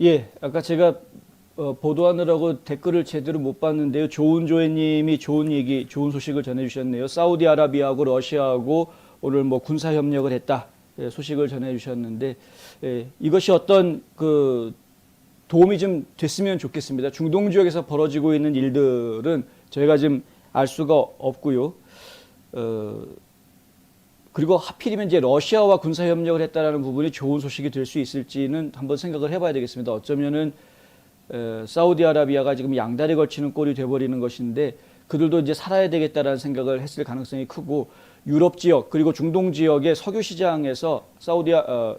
예, 아까 제가 보도하느라고 댓글을 제대로 못 봤는데요. 조은조회님이 좋은 소식을 전해주셨네요. 사우디아라비아하고 러시아하고 오늘 뭐 군사 협력을 했다, 예, 소식을 전해주셨는데, 예, 이것이 어떤 그 도움이 좀 됐으면 좋겠습니다. 중동 지역에서 벌어지고 있는 일들은 저희가 지금 알 수가 없고요. 그리고 하필이면 이제 러시아와 군사 협력을 했다라는 부분이 좋은 소식이 될 수 있을지는 한번 생각을 해봐야 되겠습니다. 어쩌면은 사우디아라비아가 지금 양다리 걸치는 꼴이 돼버리는 것인데 그들도 이제 살아야 되겠다라는 생각을 했을 가능성이 크고, 유럽 지역 그리고 중동 지역의 석유 시장에서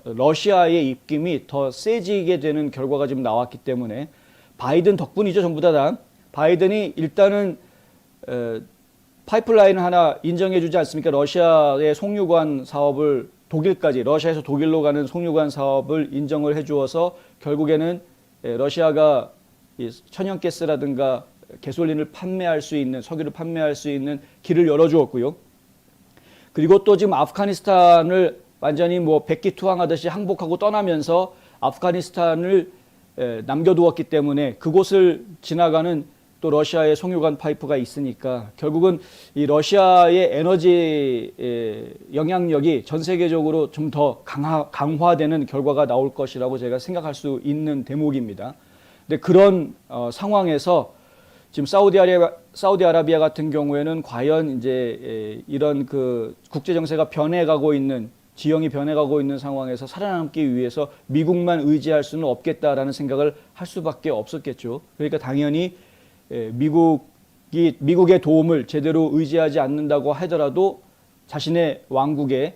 러시아의 입김이 더 세지게 되는 결과가 지금 나왔기 때문에, 바이든 덕분이죠. 전부 다 바이든이 일단은 파이프라인 하나 인정해주지 않습니까? 러시아의 송유관 사업을 독일까지, 러시아에서 독일로 가는 송유관 사업을 인정을 해주어서 결국에는 러시아가 천연가스라든가 가솔린을 판매할 수 있는, 석유를 판매할 수 있는 길을 열어주었고요. 그리고 또 지금 아프가니스탄을 완전히 뭐 백기투항하듯이 항복하고 떠나면서 아프가니스탄을 남겨두었기 때문에 그곳을 지나가는 또 러시아의 송유관 파이프가 있으니까 결국은 이 러시아의 에너지 영향력이 전 세계적으로 좀 더 강화되는 결과가 나올 것이라고 제가 생각할 수 있는 대목입니다. 근데 그런 상황에서 지금 사우디아라비아 같은 경우에는 과연 이제 이런 그 국제 정세가 변해가고 있는, 지형이 변해가고 있는 상황에서 살아남기 위해서 미국만 의지할 수는 없겠다라는 생각을 할 수밖에 없었겠죠. 그러니까 당연히 미국의 도움을 제대로 의지하지 않는다고 하더라도 자신의 왕국의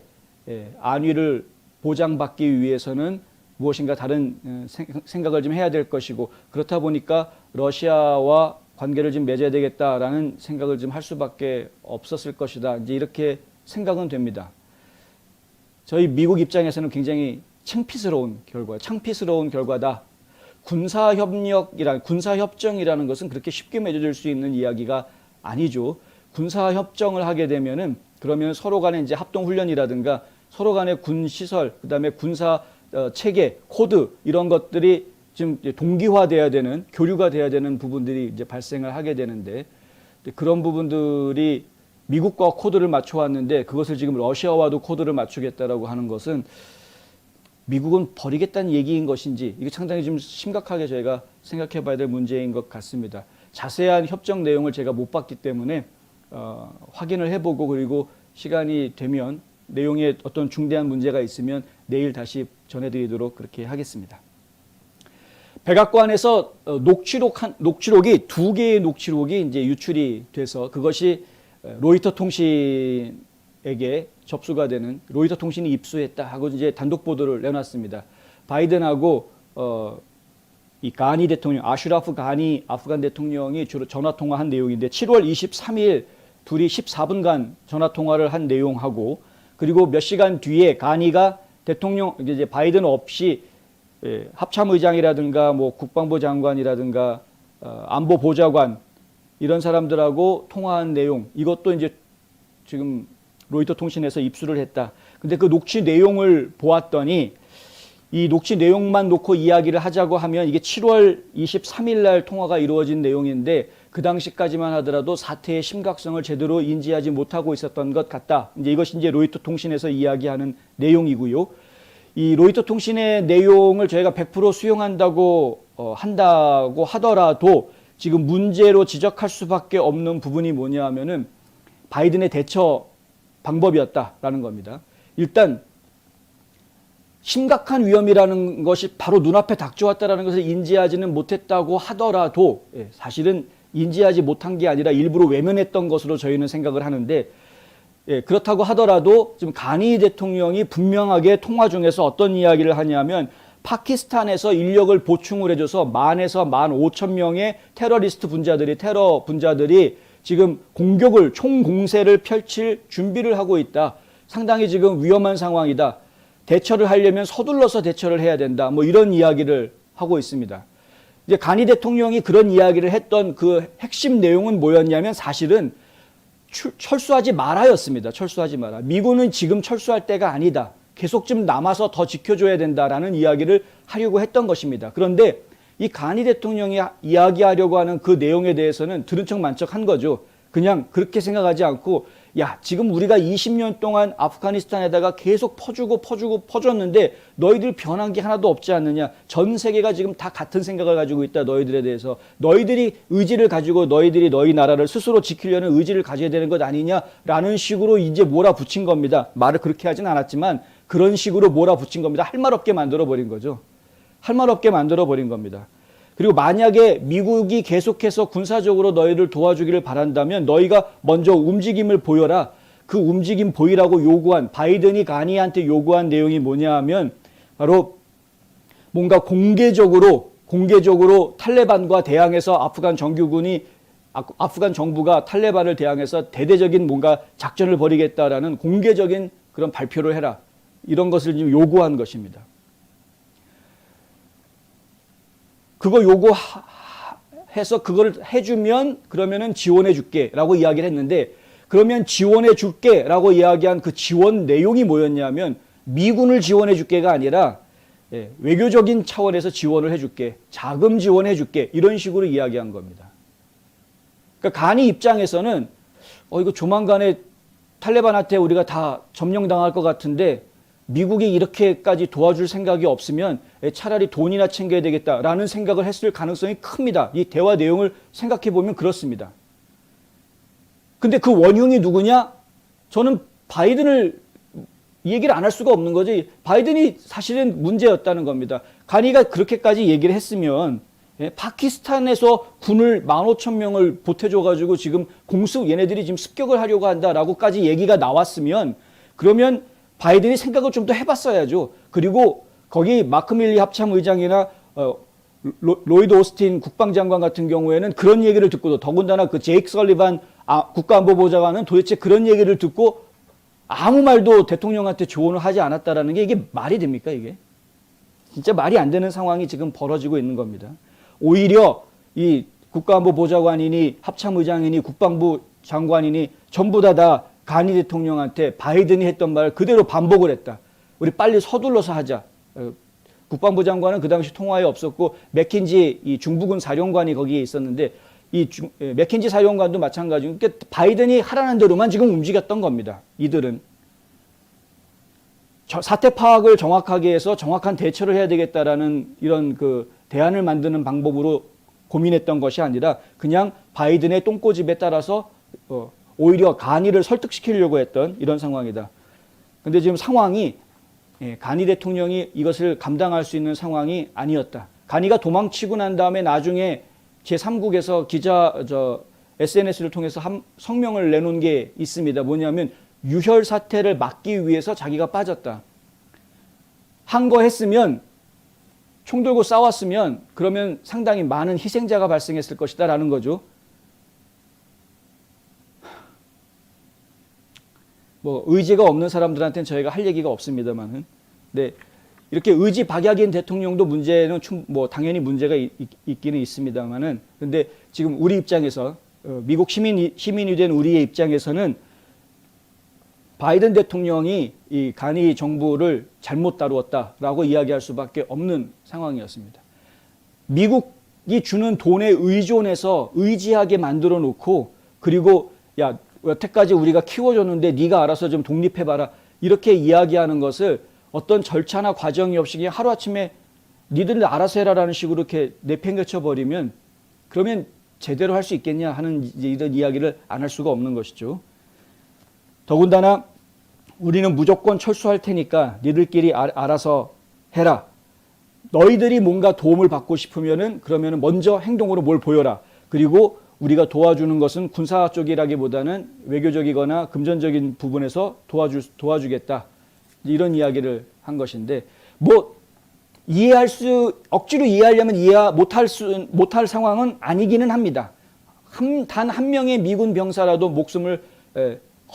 안위를 보장받기 위해서는 무엇인가 다른 생각을 좀 해야 될 것이고, 그렇다 보니까 러시아와 관계를 좀 맺어야 되겠다라는 생각을 좀 할 수밖에 없었을 것이다. 이제 이렇게 생각은 됩니다. 저희 미국 입장에서는 굉장히 창피스러운 결과다. 군사협정이라는 것은 그렇게 쉽게 맺어질 수 있는 이야기가 아니죠. 군사협정을 하게 되면은 그러면 서로 간에 이제 합동훈련이라든가 서로 간의 군시설, 그 다음에 군사 체계, 코드, 이런 것들이 지금 동기화돼야 되는, 교류가 돼야 되는 부분들이 이제 발생을 하게 되는데, 그런 부분들이 미국과 코드를 맞춰왔는데 그것을 지금 러시아와도 코드를 맞추겠다라고 하는 것은 미국은 버리겠다는 얘기인 것인지, 이게 상당히 좀 심각하게 저희가 생각해 봐야 될 문제인 것 같습니다. 자세한 협정 내용을 제가 못 봤기 때문에 확인을 해보고, 그리고 시간이 되면 내용에 어떤 중대한 문제가 있으면 내일 다시 전해드리도록 그렇게 하겠습니다. 백악관에서 녹취록이 2개의 녹취록이 이제 유출이 돼서 그것이 로이터 통신에게 접수가 되는, 로이터 통신이 입수했다 하고 이제 단독 보도를 내놨습니다. 바이든하고 이 가니 대통령, 아슈라프 가니 아프간 대통령이 주로 전화 통화한 내용인데, 7월 23일 둘이 14분간 전화 통화를 한 내용하고, 그리고 몇 시간 뒤에 가니가 대통령, 이제 바이든 없이 합참의장이라든가 뭐 국방부 장관이라든가 안보보좌관, 이런 사람들하고 통화한 내용, 이것도 이제 지금 로이터 통신에서 입수를 했다. 근데 그 녹취 내용을 보았더니 이 녹취 내용만 놓고 이야기를 하자고 하면 이게 7월 23일 날 통화가 이루어진 내용인데 그 당시까지만 하더라도 사태의 심각성을 제대로 인지하지 못하고 있었던 것 같다. 이제 이것이 이제 로이터 통신에서 이야기하는 내용이고요. 이 로이터 통신의 내용을 저희가 100% 수용한다고 한다고 하더라도 지금 문제로 지적할 수밖에 없는 부분이 뭐냐 하면은 바이든의 대처 방법이었다라는 겁니다. 일단 심각한 위험이라는 것이 바로 눈앞에 닥쳐왔다는 것을 인지하지는 못했다고 하더라도, 사실은 인지하지 못한 게 아니라 일부러 외면했던 것으로 저희는 생각을 하는데, 그렇다고 하더라도 지금 가니 대통령이 분명하게 통화 중에서 어떤 이야기를 하냐면 파키스탄에서 인력을 보충을 해줘서 10,000에서 15,000명의 테러 분자들이 지금 총공세를 펼칠 준비를 하고 있다. 상당히 지금 위험한 상황이다. 대처를 하려면 서둘러서 대처를 해야 된다. 뭐 이런 이야기를 하고 있습니다. 이제 가니 대통령이 그런 이야기를 했던 그 핵심 내용은 뭐였냐면 사실은 철수하지 말아였습니다. 철수하지 마라. 미군은 지금 철수할 때가 아니다. 계속 좀 남아서 더 지켜줘야 된다라는 이야기를 하려고 했던 것입니다. 그런데 이 가니 대통령이 이야기하려고 하는 그 내용에 대해서는 들은 척 만척한 거죠. 그냥 그렇게 생각하지 않고 야, 지금 우리가 20년 동안 아프가니스탄에다가 계속 퍼줬는데 너희들 변한 게 하나도 없지 않느냐. 전 세계가 지금 다 같은 생각을 가지고 있다. 너희들에 대해서. 너희들이 의지를 가지고 너희들이 너희 나라를 스스로 지키려는 의지를 가져야 되는 것 아니냐라는 식으로 이제 몰아붙인 겁니다. 말을 그렇게 하진 않았지만 그런 식으로 몰아붙인 겁니다. 할 말 없게 만들어버린 거죠. 할 말 없게 만들어버린 겁니다. 그리고 만약에 미국이 계속해서 군사적으로 너희를 도와주기를 바란다면 너희가 먼저 움직임을 보여라. 그 움직임 보이라고 요구한, 바이든이 가니한테 요구한 내용이 뭐냐 하면 바로 뭔가 공개적으로 탈레반과 대항해서 아프간 정부가 탈레반을 대항해서 대대적인 뭔가 작전을 벌이겠다라는 공개적인 그런 발표를 해라. 이런 것을 지금 요구한 것입니다. 그거 요구해서 그걸 해주면 그러면은 지원해 줄게 라고 이야기를 했는데 그러면 지원해 줄게 라고 이야기한 그 지원 내용이 뭐였냐면 미군을 지원해 줄게가 아니라 외교적인 차원에서 지원을 해 줄게, 자금 지원해 줄게 이런 식으로 이야기한 겁니다. 그러니까 가니 입장에서는 이거 조만간에 탈레반한테 우리가 다 점령당할 것 같은데 미국이 이렇게까지 도와줄 생각이 없으면 차라리 돈이나 챙겨야 되겠다라는 생각을 했을 가능성이 큽니다. 이 대화 내용을 생각해 보면 그렇습니다. 근데 그 원흉이 누구냐? 저는 바이든을 얘기를 안 할 수가 없는 거지. 바이든이 사실은 문제였다는 겁니다. 가니가 그렇게까지 얘기를 했으면 파키스탄에서 군을 15,000명을 보태줘가지고 지금 얘네들이 지금 습격을 하려고 한다라고까지 얘기가 나왔으면 그러면 바이든이 생각을 좀 더 해봤어야죠. 그리고 거기 마크 밀리 합참의장이나 로이드 오스틴 국방장관 같은 경우에는 그런 얘기를 듣고도 더군다나 그 제이크 설리반 국가안보보좌관은 도대체 그런 얘기를 듣고 아무 말도 대통령한테 조언을 하지 않았다라는 게 이게 말이 됩니까 이게? 진짜 말이 안 되는 상황이 지금 벌어지고 있는 겁니다. 오히려 이 국가안보보좌관이니 합참의장이니 국방부 장관이니 전부 다 가니 대통령한테 바이든이 했던 말을 그대로 반복을 했다. 우리 빨리 서둘러서 하자. 국방부 장관은 그 당시 통화에 없었고 맥킨지 이 중부군 사령관이 거기에 있었는데 맥킨지 사령관도 마찬가지고 그러니까 바이든이 하라는 대로만 지금 움직였던 겁니다. 이들은. 사태 파악을 정확하게 해서 정확한 대처를 해야 되겠다라는 이런 그 대안을 만드는 방법으로 고민했던 것이 아니라 그냥 바이든의 똥꼬집에 따라서 오히려 가니를 설득시키려고 했던 이런 상황이다. 근데 지금 상황이 가니 대통령이 이것을 감당할 수 있는 상황이 아니었다. 가니가 도망치고 난 다음에 나중에 제3국에서 SNS를 통해서 성명을 내놓은 게 있습니다. 뭐냐면 유혈 사태를 막기 위해서 자기가 빠졌다. 한 거 했으면 총 들고 싸웠으면 그러면 상당히 많은 희생자가 발생했을 것이다 라는 거죠. 뭐 의지가 없는 사람들한테는 저희가 할 얘기가 없습니다만은, 네, 이렇게 의지 박약인 대통령도 문제는 당연히 문제가 있기는 있습니다만은, 근데 지금 우리 입장에서 미국 시민이 된 우리의 입장에서는 바이든 대통령이 이 가니 정부를 잘못 다루었다라고 이야기할 수밖에 없는 상황이었습니다. 미국이 주는 돈에 의존해서 의지하게 만들어 놓고 그리고 야 여태까지 우리가 키워줬는데 네가 알아서 좀 독립해봐라 이렇게 이야기하는 것을 어떤 절차나 과정이 없이 그냥 하루아침에 니들 알아서 해라라는 식으로 이렇게 내팽개쳐 버리면 그러면 제대로 할 수 있겠냐 하는 이런 이야기를 안 할 수가 없는 것이죠. 더군다나 우리는 무조건 철수할 테니까 니들끼리 알아서 해라. 너희들이 뭔가 도움을 받고 싶으면은 그러면은 먼저 행동으로 뭘 보여라. 그리고 우리가 도와주는 것은 군사 쪽이라기보다는 외교적이거나 금전적인 부분에서 도와주겠다. 이런 이야기를 한 것인데, 뭐, 억지로 이해하려면 못할 상황은 아니기는 합니다. 단 한 명의 미군 병사라도 목숨을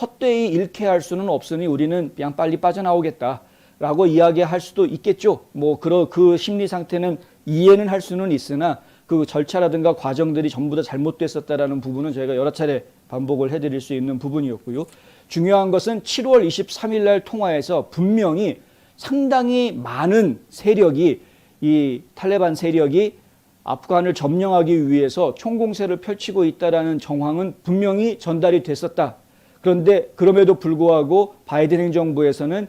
헛되이 잃게 할 수는 없으니 우리는 그냥 빨리 빠져나오겠다라고 이야기할 수도 있겠죠. 뭐, 그 심리 상태는 이해는 할 수는 있으나, 그 절차라든가 과정들이 전부 다 잘못됐었다라는 부분은 저희가 여러 차례 반복을 해드릴 수 있는 부분이었고요. 중요한 것은 7월 23일 날 통화에서 분명히 상당히 많은 세력이 이 탈레반 세력이 아프간을 점령하기 위해서 총공세를 펼치고 있다라는 정황은 분명히 전달이 됐었다. 그런데 그럼에도 불구하고 바이든 행정부에서는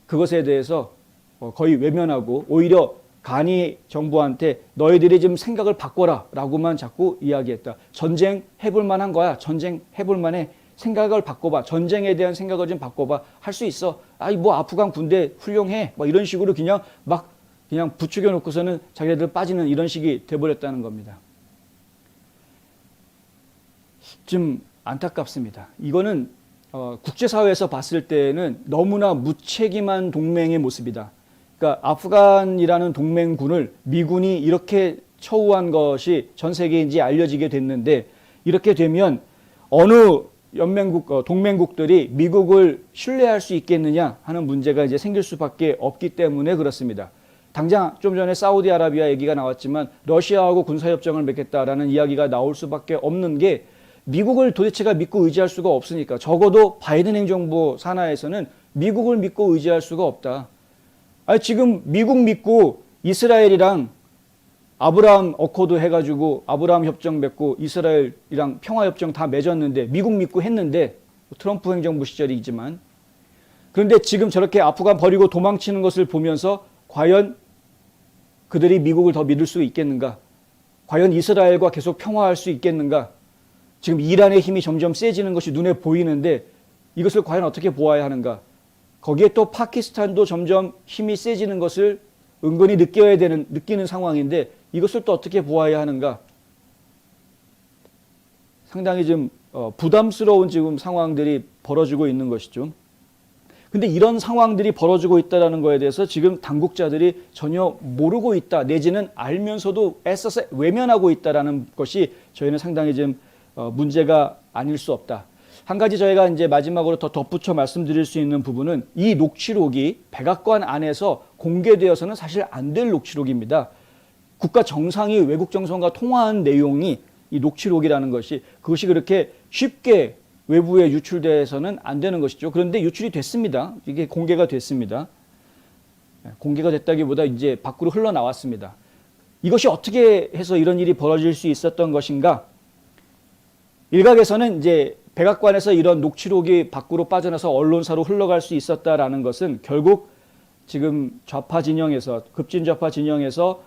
그것에 대해서 거의 외면하고 오히려 가니 정부한테 너희들이 좀 생각을 바꿔라 라고만 자꾸 이야기했다. 전쟁 해볼 만한 거야. 전쟁 해볼 만해. 생각을 바꿔봐. 전쟁에 대한 생각을 좀 바꿔봐. 할 수 있어. 아이 뭐 아프간 군대 훌륭해. 막 이런 식으로 그냥 부추겨 놓고서는 자기네들 빠지는 이런 식이 돼버렸다는 겁니다. 좀 안타깝습니다. 이거는 국제사회에서 봤을 때는 너무나 무책임한 동맹의 모습이다. 그러니까 아프간이라는 동맹군을 미군이 이렇게 처우한 것이 전 세계에 이제 알려지게 됐는데 이렇게 되면 어느 동맹국들이 미국을 신뢰할 수 있겠느냐 하는 문제가 이제 생길 수밖에 없기 때문에 그렇습니다. 당장 좀 전에 사우디아라비아 얘기가 나왔지만 러시아하고 군사협정을 맺겠다라는 이야기가 나올 수밖에 없는 게 미국을 도대체가 믿고 의지할 수가 없으니까 적어도 바이든 행정부 산하에서는 미국을 믿고 의지할 수가 없다. 아니 지금 미국 믿고 이스라엘이랑 아브라함 어코드 해가지고 아브라함 협정 맺고 이스라엘이랑 평화협정 다 맺었는데 미국 믿고 했는데 트럼프 행정부 시절이지만 그런데 지금 저렇게 아프간 버리고 도망치는 것을 보면서 과연 그들이 미국을 더 믿을 수 있겠는가? 과연 이스라엘과 계속 평화할 수 있겠는가? 지금 이란의 힘이 점점 세지는 것이 눈에 보이는데 이것을 과연 어떻게 보아야 하는가? 거기에 또 파키스탄도 점점 힘이 세지는 것을 은근히 느끼는 상황인데 이것을 또 어떻게 보아야 하는가? 상당히 좀 부담스러운 지금 상황들이 벌어지고 있는 것이죠. 근데 이런 상황들이 벌어지고 있다는 거에 대해서 지금 당국자들이 전혀 모르고 있다 내지는 알면서도 애써서 외면하고 있다는 것이 저희는 상당히 좀 문제가 아닐 수 없다. 한 가지 저희가 이제 마지막으로 더 덧붙여 말씀드릴 수 있는 부분은 이 녹취록이 백악관 안에서 공개되어서는 사실 안 될 녹취록입니다. 국가 정상이 외국 정상과 통화한 내용이 이 녹취록이라는 것이 그것이 그렇게 쉽게 외부에 유출돼서는 안 되는 것이죠. 그런데 유출이 됐습니다. 이게 공개가 됐습니다. 공개가 됐다기보다 이제 밖으로 흘러나왔습니다. 이것이 어떻게 해서 이런 일이 벌어질 수 있었던 것인가? 일각에서는 이제 백악관에서 이런 녹취록이 밖으로 빠져나서 언론사로 흘러갈 수 있었다라는 것은 결국 지금 좌파 진영에서 급진 좌파 진영에서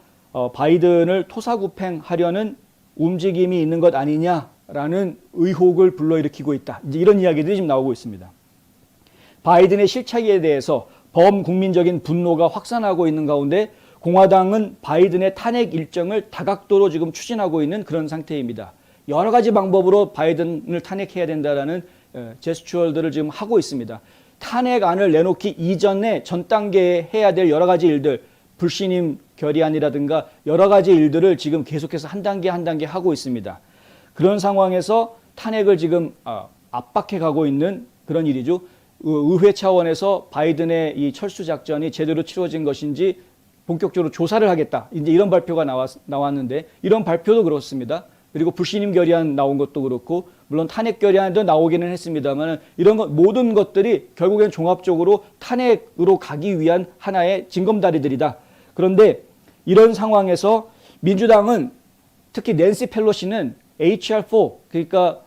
바이든을 토사구팽하려는 움직임이 있는 것 아니냐라는 의혹을 불러일으키고 있다. 이제 이런 이야기들이 지금 나오고 있습니다. 바이든의 실책에 대해서 범국민적인 분노가 확산하고 있는 가운데 공화당은 바이든의 탄핵 일정을 다각도로 지금 추진하고 있는 그런 상태입니다. 여러 가지 방법으로 바이든을 탄핵해야 된다라는 제스처들을 지금 하고 있습니다. 탄핵안을 내놓기 이전에 전 단계에 해야 될 여러 가지 일들, 불신임 결의안이라든가 여러 가지 일들을 지금 계속해서 한 단계 한 단계 하고 있습니다. 그런 상황에서 탄핵을 지금 압박해 가고 있는 그런 일이죠. 의회 차원에서 바이든의 이 철수 작전이 제대로 치러진 것인지 본격적으로 조사를 하겠다. 이제 이런 발표가 나왔는데 이런 발표도 그렇습니다. 그리고 불신임 결의안 나온 것도 그렇고 물론 탄핵 결의안도 나오기는 했습니다만 이런 모든 것들이 결국엔 종합적으로 탄핵으로 가기 위한 하나의 징검다리들이다. 그런데 이런 상황에서 민주당은 특히 낸시 펠로시는 HR4 그러니까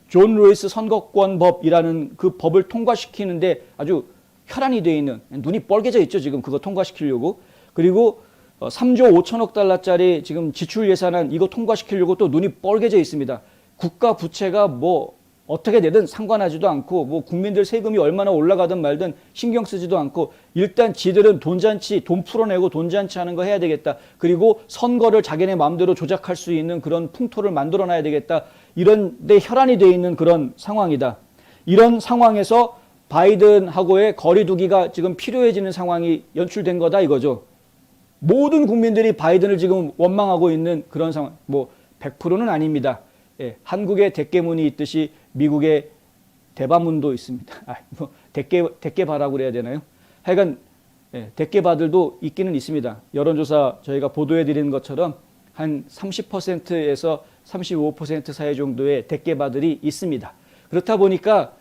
존 루이스 선거권법이라는 그 법을 통과시키는데 아주 혈안이 되어 있는 눈이 뻘개져 있죠. 지금 그거 통과시키려고. 그리고 3조 5천억 달러짜리 지금 지출 예산안 이거 통과시키려고 또 눈이 뻘개져 있습니다. 국가 부채가 뭐 어떻게 되든 상관하지도 않고 뭐 국민들 세금이 얼마나 올라가든 말든 신경 쓰지도 않고 일단 지들은 돈잔치 돈 풀어내고 돈잔치 하는 거 해야 되겠다. 그리고 선거를 자기네 마음대로 조작할 수 있는 그런 풍토를 만들어놔야 되겠다. 이런 데 혈안이 돼 있는 그런 상황이다. 이런 상황에서 바이든하고의 거리두기가 지금 필요해지는 상황이 연출된 거다 이거죠. 모든 국민들이 바이든을 지금 원망하고 있는 그런 상황, 뭐 100%는 아닙니다. 예, 한국에 대깨문이 있듯이 미국의 대바문도 있습니다. 대깨바라고 그래야 되나요? 하여간 대깨바들도 있기는 있습니다. 여론조사 저희가 보도해드리는 것처럼 한 30%에서 35% 사이 정도의 대깨바들이 있습니다. 그렇다 보니까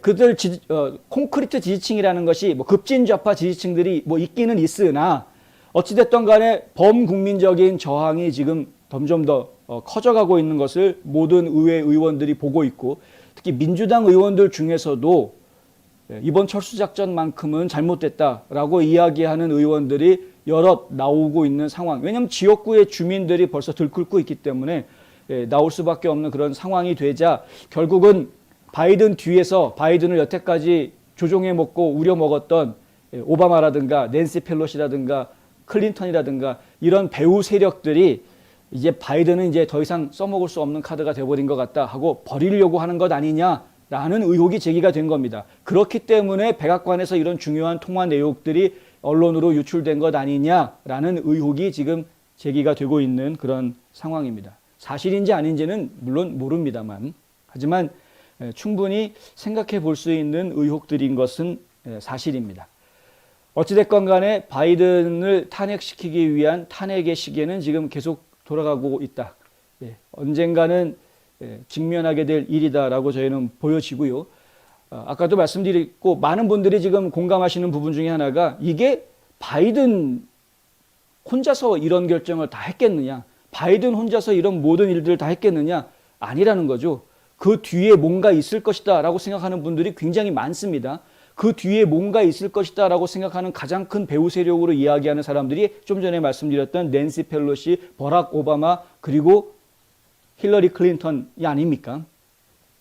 그들 콘크리트 지지층이라는 것이 뭐 급진 좌파 지지층들이 뭐 있기는 있으나 어찌됐든 간에 범국민적인 저항이 지금 점점 더 커져가고 있는 것을 모든 의회 의원들이 보고 있고, 특히 민주당 의원들 중에서도 이번 철수작전만큼은 잘못됐다라고 이야기하는 의원들이 여럿 나오고 있는 상황. 왜냐하면 지역구의 주민들이 벌써 들끓고 있기 때문에 나올 수밖에 없는 그런 상황이 되자 결국은 바이든 뒤에서 바이든을 여태까지 조종해 먹고 우려 먹었던 오바마라든가 낸시 펠로시라든가 클린턴이라든가 이런 배후 세력들이 이제 바이든은 이제 더 이상 써먹을 수 없는 카드가 돼버린 것 같다 하고 버리려고 하는 것 아니냐라는 의혹이 제기가 된 겁니다. 그렇기 때문에 백악관에서 이런 중요한 통화 내용들이 언론으로 유출된 것 아니냐라는 의혹이 지금 제기가 되고 있는 그런 상황입니다. 사실인지 아닌지는 물론 모릅니다만, 하지만 충분히 생각해 볼 수 있는 의혹들인 것은 사실입니다. 어찌됐건 간에 바이든을 탄핵시키기 위한 탄핵의 시계는 지금 계속 돌아가고 있다. 언젠가는 직면하게 될 일이다라고 저희는 보여지고요. 아까도 말씀드렸고 많은 분들이 지금 공감하시는 부분 중에 하나가 이게 바이든 혼자서 이런 결정을 다 했겠느냐, 바이든 혼자서 이런 모든 일들을 다 했겠느냐, 아니라는 거죠. 그 뒤에 뭔가 있을 것이다 라고 생각하는 분들이 굉장히 많습니다. 그 뒤에 뭔가 있을 것이다 라고 생각하는 가장 큰 배후 세력으로 이야기하는 사람들이 좀 전에 말씀드렸던 낸시 펠로시, 버락 오바마, 그리고 힐러리 클린턴이 아닙니까?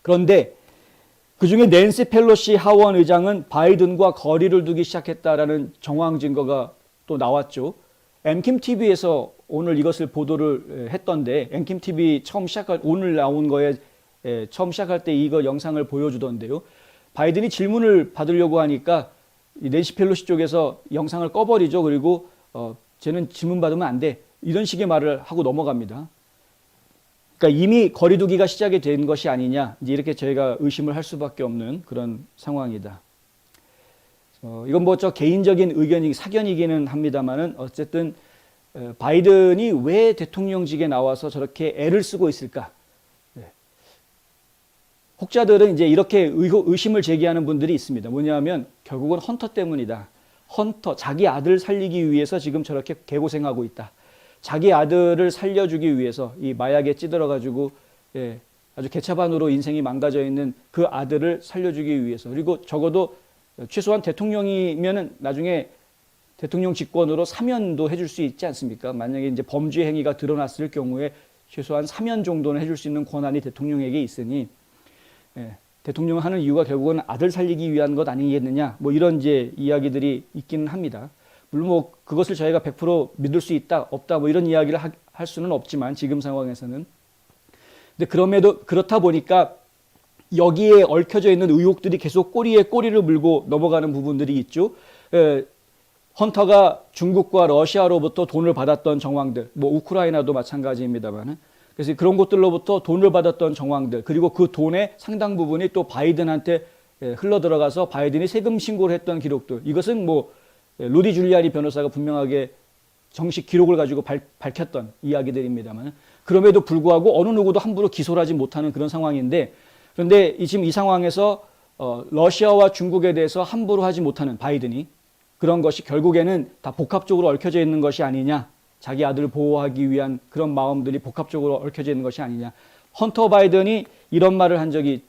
그런데 그중에 낸시 펠로시 하원 의장은 바이든과 거리를 두기 시작했다라는 정황 증거가 또 나왔죠. 엠킴TV에서 오늘 이것을 보도를 했던데, 엠킴TV 오늘 나온 거에 처음 시작할 때 이거 영상을 보여주던데요. 바이든이 질문을 받으려고 하니까 낸시 펠로시 쪽에서 영상을 꺼버리죠. 그리고 쟤는 질문 받으면 안 돼. 이런 식의 말을 하고 넘어갑니다. 그러니까 이미 거리두기가 시작이 된 것이 아니냐, 이제 이렇게 저희가 의심을 할 수밖에 없는 그런 상황이다. 이건 뭐 저 개인적인 사견이기는 합니다만은 어쨌든 바이든이 왜 대통령직에 나와서 저렇게 애를 쓰고 있을까? 혹자들은 이제 이렇게 의심을 제기하는 분들이 있습니다. 뭐냐면 결국은 헌터 때문이다. 헌터, 자기 아들 살리기 위해서 지금 저렇게 개고생하고 있다. 자기 아들을 살려주기 위해서 이 마약에 찌들어가지고 아주 개차반으로 인생이 망가져 있는 그 아들을 살려주기 위해서, 그리고 적어도 최소한 대통령이면은 나중에 대통령 직권으로 사면도 해줄 수 있지 않습니까? 만약에 이제 범죄 행위가 드러났을 경우에 최소한 사면 정도는 해줄 수 있는 권한이 대통령에게 있으니, 대통령을 하는 이유가 결국은 아들 살리기 위한 것 아니겠느냐, 뭐 이런 이제 이야기들이 있기는 합니다. 물론 뭐 그것을 저희가 100% 믿을 수 있다, 없다, 뭐 이런 이야기를 할 수는 없지만 지금 상황에서는. 근데 그렇다 보니까 여기에 얽혀져 있는 의혹들이 계속 꼬리에 꼬리를 물고 넘어가는 부분들이 있죠. 헌터가 중국과 러시아로부터 돈을 받았던 정황들, 뭐 우크라이나도 마찬가지입니다만은, 그래서 그런 곳들로부터 돈을 받았던 정황들, 그리고 그 돈의 상당 부분이 또 바이든한테 흘러 들어가서 바이든이 세금 신고를 했던 기록들, 이것은 뭐 루디 줄리아니 변호사가 분명하게 정식 기록을 가지고 밝혔던 이야기들입니다만, 그럼에도 불구하고 어느 누구도 함부로 기소를 하지 못하는 그런 상황인데, 그런데 지금 이 상황에서 러시아와 중국에 대해서 함부로 하지 못하는 바이든이, 그런 것이 결국에는 다 복합적으로 얽혀져 있는 것이 아니냐, 자기 아들을 보호하기 위한 그런 마음들이 복합적으로 얽혀져 있는 것이 아니냐. 헌터 바이든이 이런 말을 한 적이,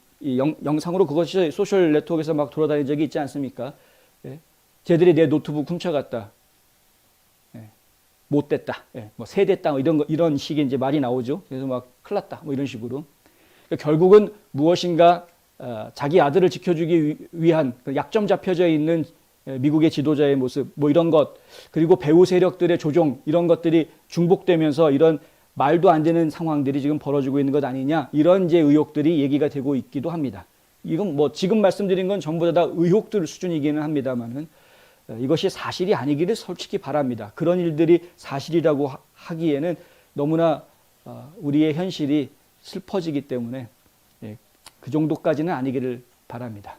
영상으로 그것이 소셜 네트워크에서 막 돌아다닌 적이 있지 않습니까? 쟤들이 내 노트북 훔쳐갔다. 못됐다. 뭐 세됐다. 이런 식의 이제 말이 나오죠. 그래서 막 큰일 났다. 뭐 이런 식으로. 그러니까 결국은 무엇인가 자기 아들을 지켜주기 위한 약점 잡혀져 있는 미국의 지도자의 모습, 뭐 이런 것, 그리고 배후 세력들의 조종, 이런 것들이 중복되면서 이런 말도 안 되는 상황들이 지금 벌어지고 있는 것 아니냐, 이런 이제 의혹들이 얘기가 되고 있기도 합니다. 이건 뭐 지금 말씀드린 건 전부 다 의혹들 수준이기는 합니다만은 이것이 사실이 아니기를 솔직히 바랍니다. 그런 일들이 사실이라고 하기에는 너무나 우리의 현실이 슬퍼지기 때문에 그 정도까지는 아니기를 바랍니다.